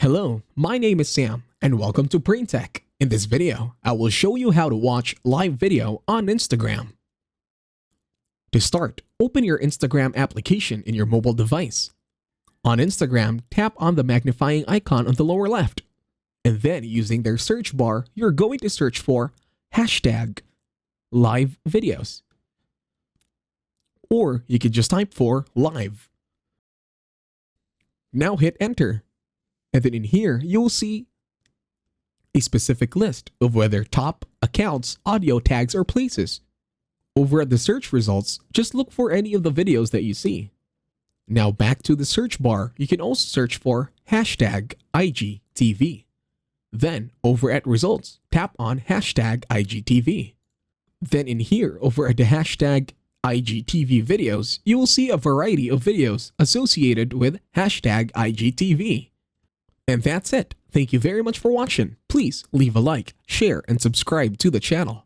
Hello, my name is Sam, and welcome to BrainTech. In this video, I will show you how to watch live video on Instagram. To start, open your Instagram application in your mobile device. On Instagram, tap on the magnifying icon on the lower left, and then using their search bar, you're going to search for hashtag live videos. Or you could just type for live. Now hit enter. And then in here, you'll see a specific list of whether top accounts, audio tags, or places. Over at the search results, just look for any of the videos that you see. Now back to the search bar, you can also search for hashtag IGTV. Then over at results, tap on hashtag IGTV. Then in here, over at the hashtag IGTV videos, you will see a variety of videos associated with hashtag IGTV. And that's it. Thank you very much for watching. Please leave a like, share, and subscribe to the channel.